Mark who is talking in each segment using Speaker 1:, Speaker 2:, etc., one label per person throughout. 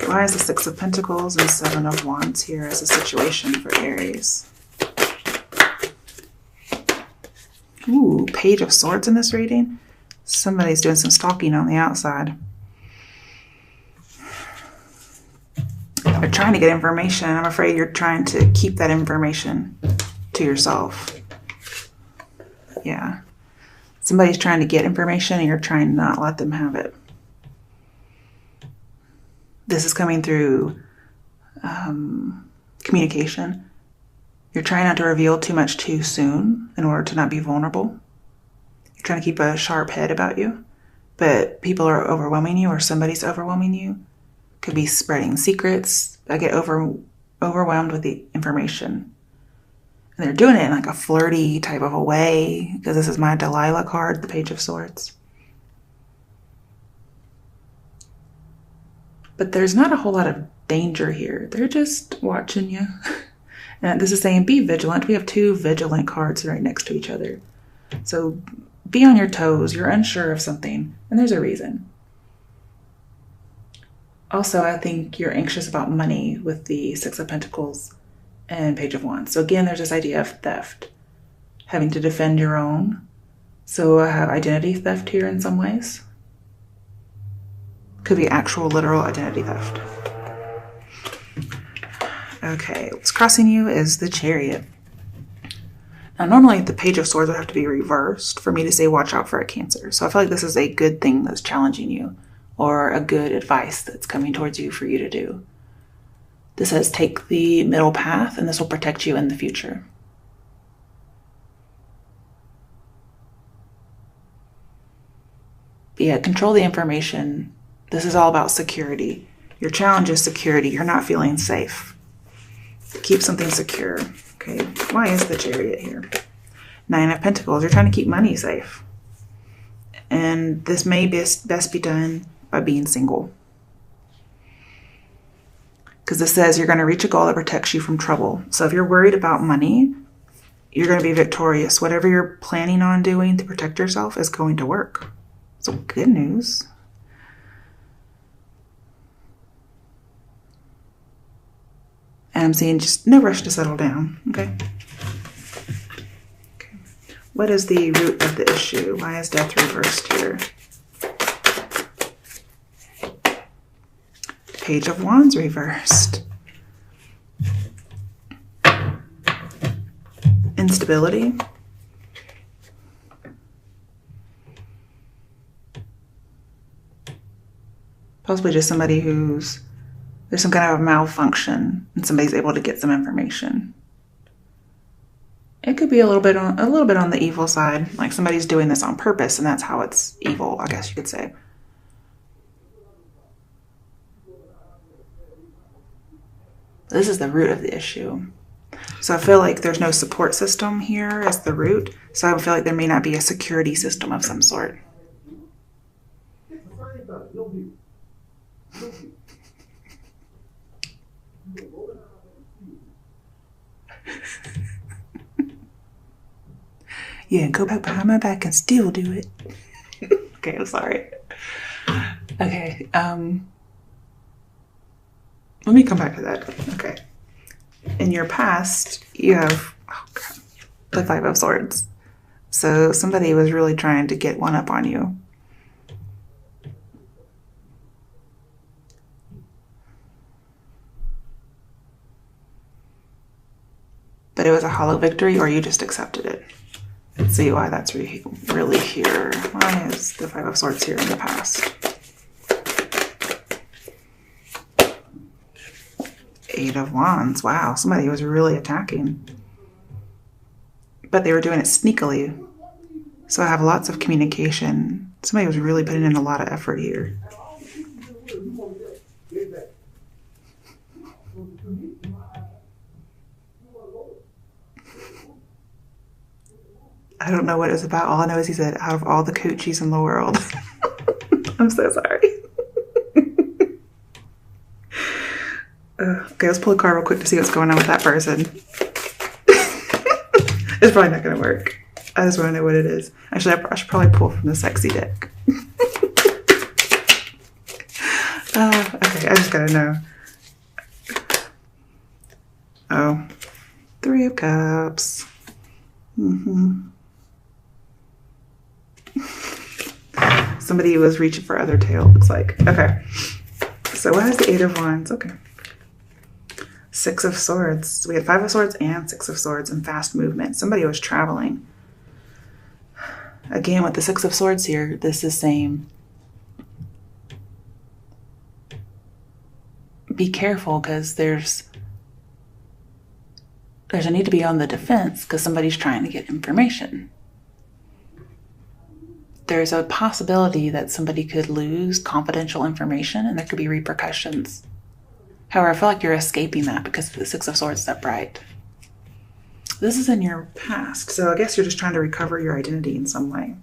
Speaker 1: Why is the Six of Pentacles and Seven of Wands here as a situation for Aries? Ooh, Page of Swords in this reading. Somebody's doing some stalking on the outside. They're trying to get information. I'm afraid you're trying to keep that information to yourself. Yeah. Somebody's trying to get information and you're trying to not let them have it. This is coming through communication. You're trying not to reveal too much too soon in order to not be vulnerable. You're trying to keep a sharp head about you, but people are overwhelming you or somebody's overwhelming you. Could be spreading secrets. I get overwhelmed with the information. And they're doing it in like a flirty type of a way, because this is my Delilah card, the Page of Swords. But there's not a whole lot of danger here. They're just watching you. And this is saying be vigilant. We have two vigilant cards right next to each other. So be on your toes. You're unsure of something, and there's a reason. Also, I think you're anxious about money with the Six of Pentacles and Page of Wands. So again, there's this idea of theft, having to defend your own. So I have identity theft here in some ways. Could be actual, literal identity theft. Okay, what's crossing you is the Chariot. Now, normally the Page of Swords would have to be reversed for me to say watch out for a Cancer. So I feel like this is a good thing that's challenging you, or a good advice that's coming towards you for you to do. This says take the middle path, and this will protect you in the future. But yeah, control the information. This is all about security. Your challenge is security. You're not feeling safe. Keep something secure. Okay, why is the Chariot here? Nine of Pentacles. You're trying to keep money safe. And this may best be done by being single. Because this says you're going to reach a goal that protects you from trouble. So if you're worried about money, you're going to be victorious. Whatever you're planning on doing to protect yourself is going to work. So good news. And I'm seeing just no rush to settle down, okay? Okay. What is the root of the issue? Why is death reversed here? Page of Wands reversed. Instability. Possibly just somebody who's, there's some kind of a malfunction and somebody's able to get some information. It could be a little bit on the evil side, like somebody's doing this on purpose and that's how it's evil, I guess you could say. This is the root of the issue. So I feel like there's no support system here as the root. So I feel like there may not be a security system of some sort. Yeah, go back behind my back and still do it. Okay, I'm sorry. Okay, let me come back to that. Okay. In your past, you have the Five of Swords. So somebody was really trying to get one up on you. But it was a hollow victory, or you just accepted it. Let's see why that's really here. Why is the Five of Swords here in the past? Eight of Wands. Wow, somebody was really attacking. But they were doing it sneakily. So I have lots of communication. Somebody was really putting in a lot of effort here. I don't know what it was about. All I know is he said, out of all the coochies in the world. I'm so sorry. Okay, let's pull a card real quick to see what's going on with that person. It's probably not going to work. I just want to know what it is. Actually, I should probably pull from the sexy deck. Okay, I just gotta know. Oh, Three of Cups. Somebody was reaching for other tail, looks like. Okay. So what has the Eight of Wands? Okay. Six of Swords. We had Five of Swords and Six of Swords and fast movement. Somebody was traveling. Again, with the Six of Swords here, this is saying be careful because there's a need to be on the defense because somebody's trying to get information. There's a possibility that somebody could lose confidential information and there could be repercussions. However, I feel like you're escaping that because the Six of Swords is upright. This is in your past, so I guess you're just trying to recover your identity in some way.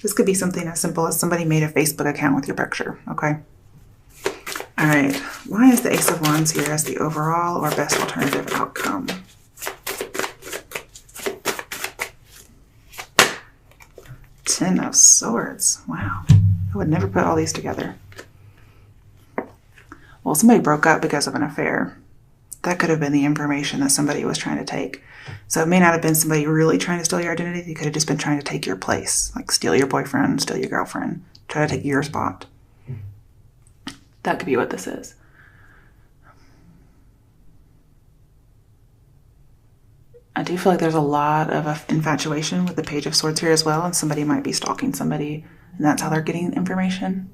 Speaker 1: This could be something as simple as somebody made a Facebook account with your picture, okay? All right, why is the Ace of Wands here as the overall or best alternative outcome? Ten of Swords, wow. I would never put all these together. Well, somebody broke up because of an affair. That could have been the information that somebody was trying to take. So it may not have been somebody really trying to steal your identity. They could have just been trying to take your place, like steal your boyfriend, steal your girlfriend, try to take your spot. That could be what this is. I do feel like there's a lot of infatuation with the Page of Swords here as well, and somebody might be stalking somebody, and that's how they're getting information.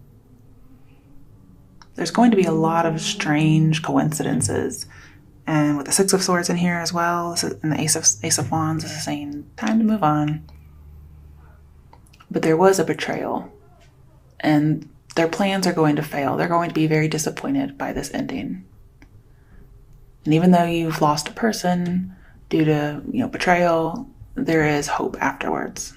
Speaker 1: There's going to be a lot of strange coincidences. And with the Six of Swords in here as well, and the Ace of Wands, this is saying time to move on. But there was a betrayal, and their plans are going to fail. They're going to be very disappointed by this ending. And even though you've lost a person due to, betrayal, there is hope afterwards.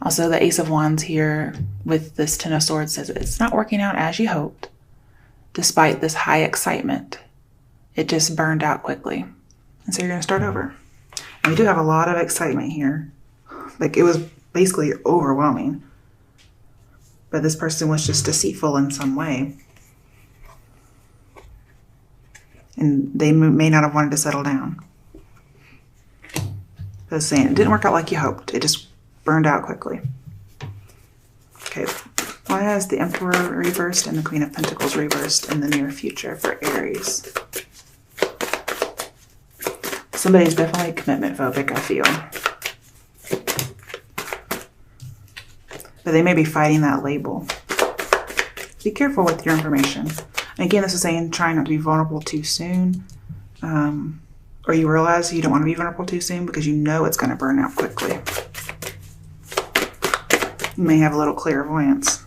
Speaker 1: Also, the Ace of Wands here with this Ten of Swords says it's not working out as you hoped. Despite this high excitement, it just burned out quickly. And so you're going to start over. And we do have a lot of excitement here. Like, it was basically overwhelming. But this person was just deceitful in some way. And they may not have wanted to settle down. But it's saying it didn't work out like you hoped. It just burned out quickly. Okay, why has the Emperor reversed and the Queen of Pentacles reversed in the near future for Aries? Somebody's definitely commitment phobic, I feel. But they may be fighting that label. Be careful with your information. And again, this is saying try not to be vulnerable too soon. Or you realize you don't want to be vulnerable too soon because you know it's going to burn out quickly. You may have a little clairvoyance.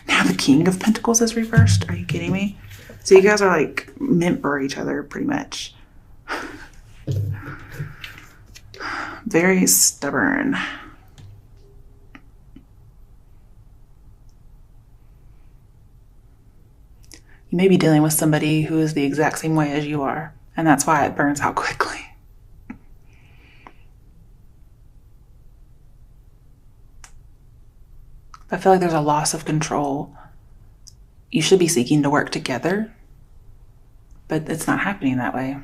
Speaker 1: Now the King of Pentacles is reversed. Are you kidding me? So you guys are like meant for each other pretty much. Very stubborn. You may be dealing with somebody who is the exact same way as you are, and that's why it burns out quickly. I feel like there's a loss of control. You should be seeking to work together, but it's not happening that way.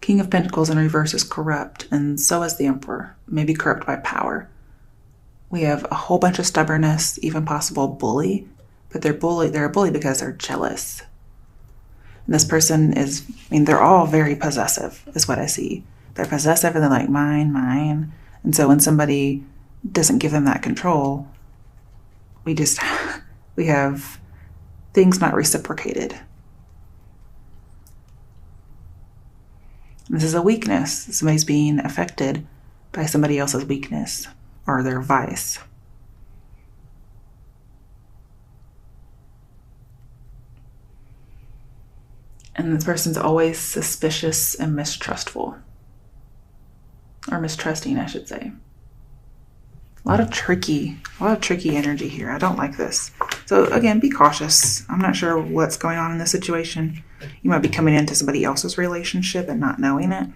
Speaker 1: King of Pentacles in reverse is corrupt, and so is the Emperor, maybe corrupt by power. We have a whole bunch of stubbornness, even possible bully, but they're a bully because they're jealous. And this person is, they're all very possessive, is what I see. They're possessive and they're like, mine, mine. And so when somebody doesn't give them that control, we have things not reciprocated. This is a weakness. Somebody's being affected by somebody else's weakness or their vice. And this person's always suspicious and mistrustful. Or mistrusting, I should say. A lot of tricky energy here. I don't like this. It's So again, be cautious. I'm not sure what's going on in this situation. You might be coming into somebody else's relationship and not knowing it.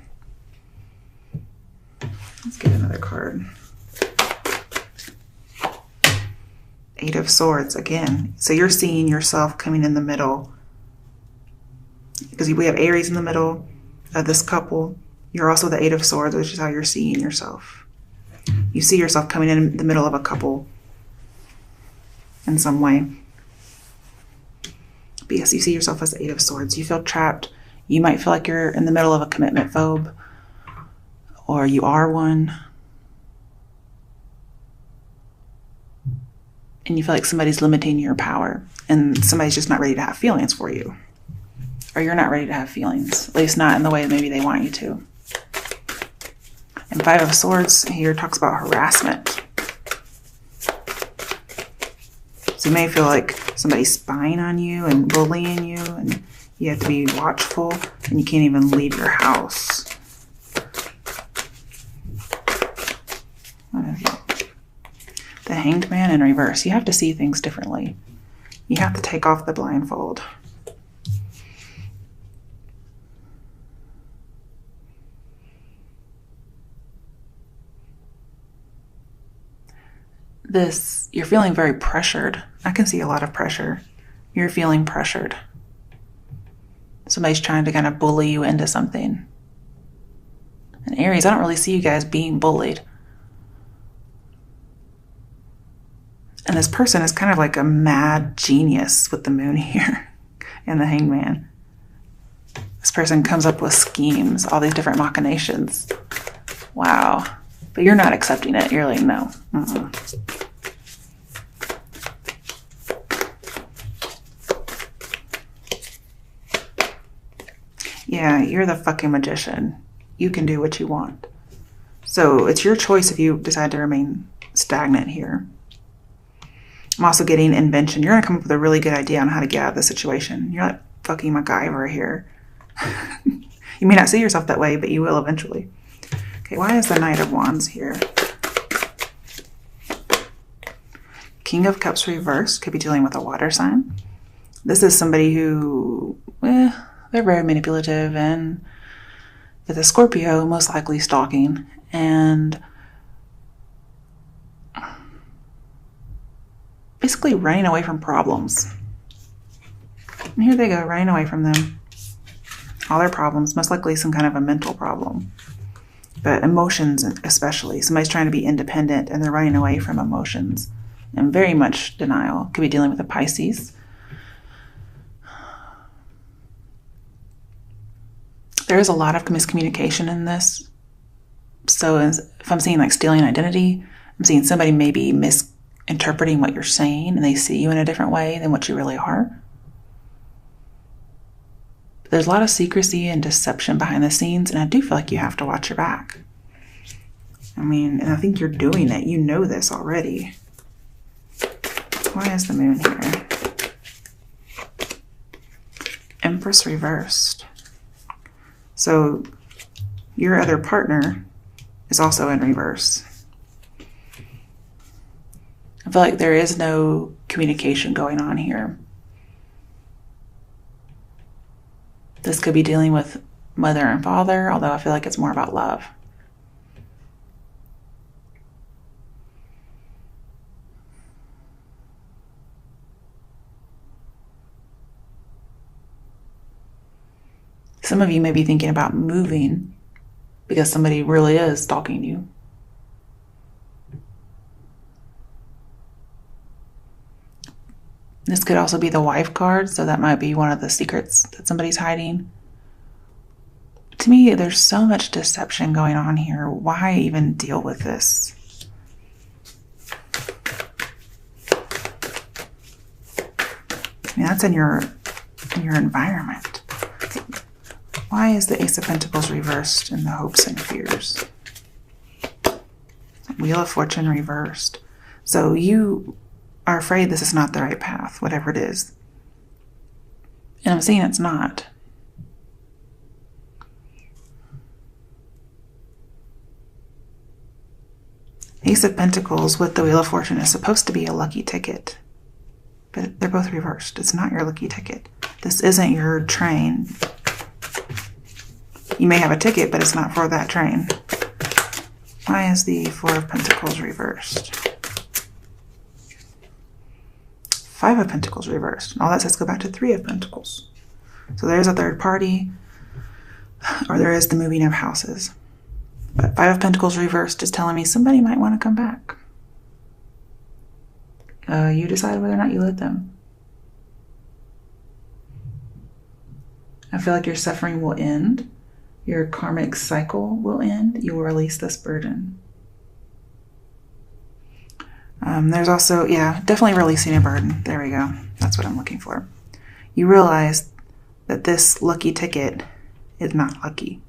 Speaker 1: Let's get another card. 8 of Swords again. So you're seeing yourself coming in the middle. Because we have Aries in the middle of this couple. You're also the 8 of Swords, which is how you're seeing yourself. You see yourself coming in the middle of a couple in some way. But yes, you see yourself as the 8 of Swords. You feel trapped. You might feel like you're in the middle of a commitment phobe, or you are one. And you feel like somebody's limiting your power, and somebody's just not ready to have feelings for you. Or you're not ready to have feelings, at least not in the way that maybe they want you to. And 5 of Swords here talks about harassment. So you may feel like somebody's spying on you and bullying you, and you have to be watchful, and you can't even leave your house. What is it? The Hanged Man in reverse. You have to see things differently. You have to take off the blindfold. You're feeling very pressured. I can see a lot of pressure. You're feeling pressured. Somebody's trying to kind of bully you into something. And Aries, I don't really see you guys being bullied. And this person is kind of like a mad genius with the moon here and the Hanged Man. This person comes up with schemes, all these different machinations. Wow. But you're not accepting it. You're like, no. Yeah, you're the fucking magician. You can do what you want. So it's your choice if you decide to remain stagnant here. I'm also getting invention. You're going to come up with a really good idea on how to get out of the situation. You're like fucking MacGyver here. You may not see yourself that way, but you will eventually. Okay, why is the Knight of Wands here? King of Cups reversed. Could be dealing with a water sign. This is somebody who, they're very manipulative, and with a Scorpio, most likely stalking, and basically running away from problems. And here they go, running away from them. All their problems, most likely some kind of a mental problem. But emotions especially. Somebody's trying to be independent and they're running away from emotions. And very much denial. Could be dealing with a Pisces. There is a lot of miscommunication in this. So if I'm seeing like stealing identity, I'm seeing somebody maybe misinterpreting what you're saying and they see you in a different way than what you really are. But there's a lot of secrecy and deception behind the scenes, and I do feel like you have to watch your back. I mean, and I think you're doing it. You know this already. Why is the moon here? Empress reversed. So your other partner is also in reverse. I feel like there is no communication going on here. This could be dealing with mother and father, although I feel like it's more about love. Some of you may be thinking about moving because somebody really is stalking you. This could also be the wife card, so that might be one of the secrets that somebody's hiding. To me, there's so much deception going on here. Why even deal with this? I mean, that's in your environment. Why is the Ace of Pentacles reversed in the hopes and fears? Wheel of Fortune reversed. So you are afraid this is not the right path, whatever it is. And I'm seeing it's not. Ace of Pentacles with the Wheel of Fortune is supposed to be a lucky ticket. but they're both reversed. It's not your lucky ticket. This isn't your train. You may have a ticket, but it's not for that train. Why is the Four of Pentacles reversed? Five of Pentacles reversed. And all that says go back to Three of Pentacles. So there's a third party, or there is the moving of houses. But Five of Pentacles reversed is telling me somebody might want to come back. You decide whether or not you let them. I feel like your suffering will end. Your karmic cycle will end. You will release this burden. There's also, yeah, definitely releasing a burden. There we go. That's what I'm looking for. You realize that this lucky ticket is not lucky.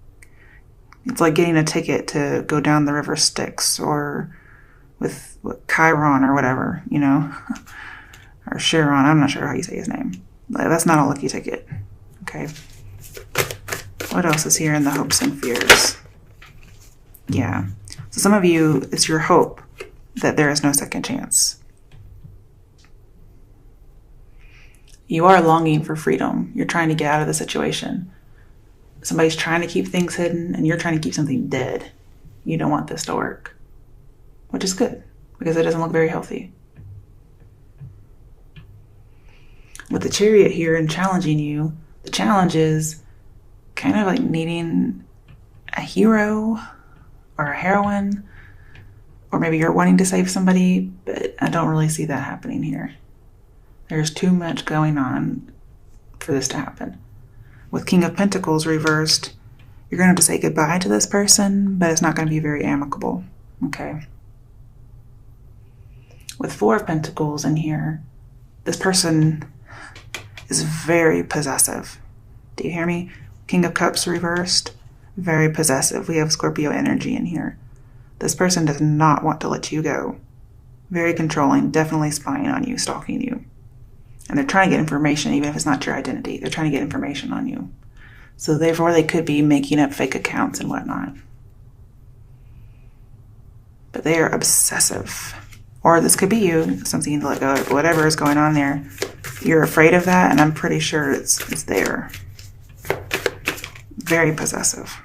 Speaker 1: It's like getting a ticket to go down the river Styx or with Chiron or whatever, you know, or Chiron. I'm not sure how you say his name. That's not a lucky ticket. Okay. What else is here in the hopes and fears? Yeah. So some of you, it's your hope that there is no second chance. You are longing for freedom. You're trying to get out of the situation. Somebody's trying to keep things hidden and you're trying to keep something dead. You don't want this to work, which is good because it doesn't look very healthy. With the Chariot here and challenging you, the challenge is kind of like needing a hero or a heroine, or maybe you're wanting to save somebody, but I don't really see that happening here. There's too much going on for this to happen. With King of Pentacles reversed, you're going to have to say goodbye to this person, but it's not going to be very amicable. Okay. With Four of Pentacles in here, this person is very possessive. Do you hear me? King of Cups reversed, very possessive. We have Scorpio energy in here. This person does not want to let you go. Very controlling, definitely spying on you, stalking you. And they're trying to get information, even if it's not your identity. They're trying to get information on you. So therefore, they could be making up fake accounts and whatnot. But they are obsessive. Or this could be you, something to let go of. Whatever is going on there, you're afraid of that, and I'm pretty sure it's there. Very possessive.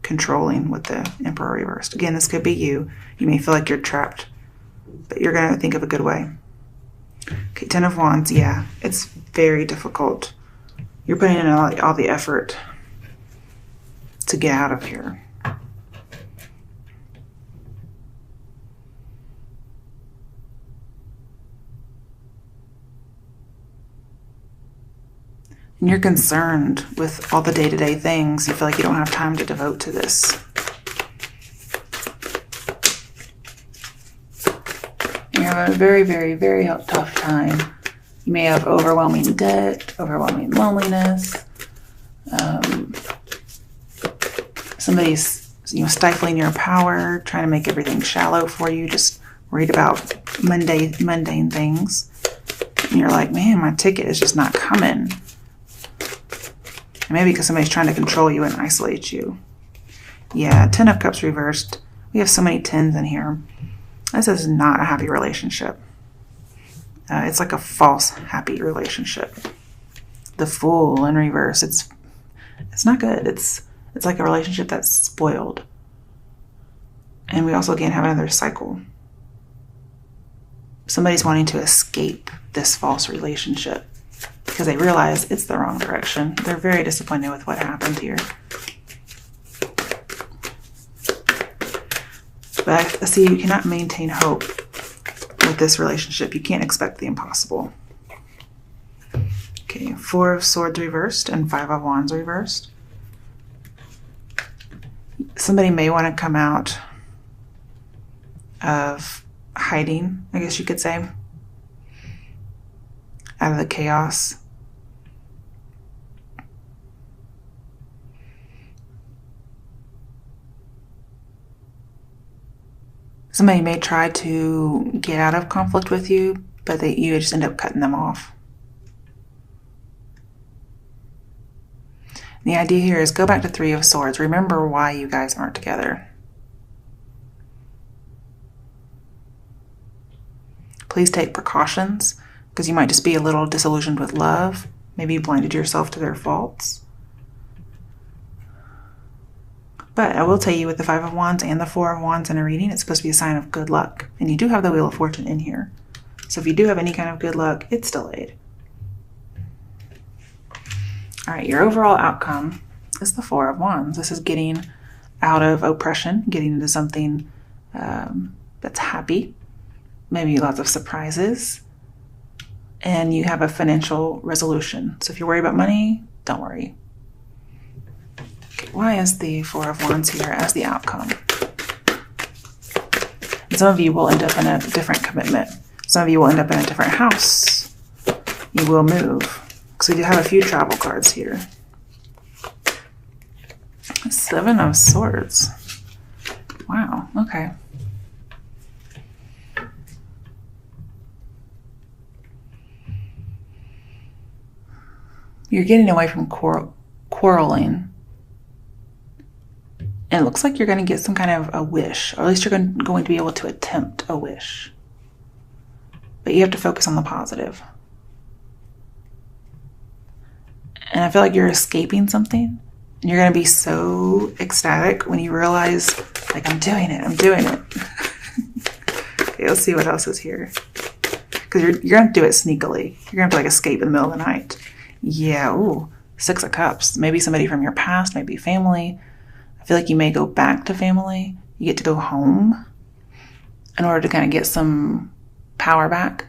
Speaker 1: Controlling with the Emperor reversed. Again, this could be you. You may feel like you're trapped, but you're going to think of a good way. Okay, Ten of Wands, yeah, it's very difficult. You're putting in all the effort to get out of here. And you're concerned with all the day-to-day things. You feel like you don't have time to devote to this. You're having a very, very, very tough time. You may have overwhelming debt, overwhelming loneliness. Somebody's stifling your power, trying to make everything shallow for you. Just worried about mundane things. And you're like, man, my ticket is just not coming. And maybe because somebody's trying to control you and isolate you. Yeah, Ten of Cups reversed. We have so many tens in here. This is not a happy relationship. It's like a false happy relationship. The Fool in reverse. It's not good. It's like a relationship that's spoiled. And we also again have another cycle. Somebody's wanting to escape this false relationship because they realize it's the wrong direction. They're very disappointed with what happened here. But I see you cannot maintain hope with this relationship. You can't expect the impossible. Okay, Four of Swords reversed and Five of Wands reversed. Somebody may want to come out of hiding, I guess you could say, out of the chaos. Somebody may try to get out of conflict with you, but you just end up cutting them off. The idea here is go back to Three of Swords. Remember why you guys aren't together. Please take precautions because you might just be a little disillusioned with love. Maybe you blinded yourself to their faults. But I will tell you with the Five of Wands and the Four of Wands in a reading, it's supposed to be a sign of good luck. And you do have the Wheel of Fortune in here. So if you do have any kind of good luck, it's delayed. All right, your overall outcome is the Four of Wands. This is getting out of oppression, getting into something that's happy, maybe lots of surprises, and you have a financial resolution. So if you're worried about money, don't worry. Okay, why is the Four of Wands here as the outcome? And some of you will end up in a different commitment. Some of you will end up in a different house. You will move. So we do have a few travel cards here. Seven of Swords. Wow, okay. You're getting away from quarreling. And it looks like you're going to get some kind of a wish, or at least you're going to be able to attempt a wish. But you have to focus on the positive. And I feel like you're escaping something. And you're going to be so ecstatic when you realize, like, I'm doing it. Okay, let's see what else is here. Because you're going to do it sneakily. You're going to like escape in the middle of the night. Yeah, ooh, Six of Cups. Maybe somebody from your past, maybe family. I feel like you may go back to family. You get to go home in order to kind of get some power back.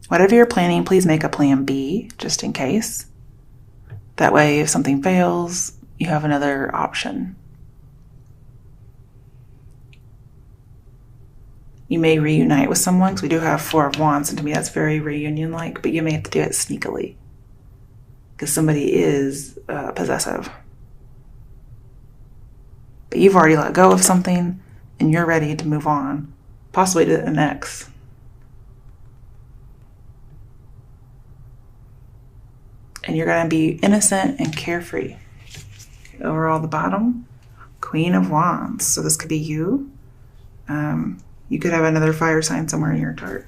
Speaker 1: Whatever you're planning, please make a plan B, just in case. That way, if something fails, you have another option. You may reunite with someone, because we do have Four of Wands, and to me that's very reunion-like, but you may have to do it sneakily, because somebody is possessive. But you've already let go of something, and you're ready to move on, possibly to the next. And you're going to be innocent and carefree. Okay, overall, the bottom, Queen of Wands. So this could be you. You could have another fire sign somewhere in your chart.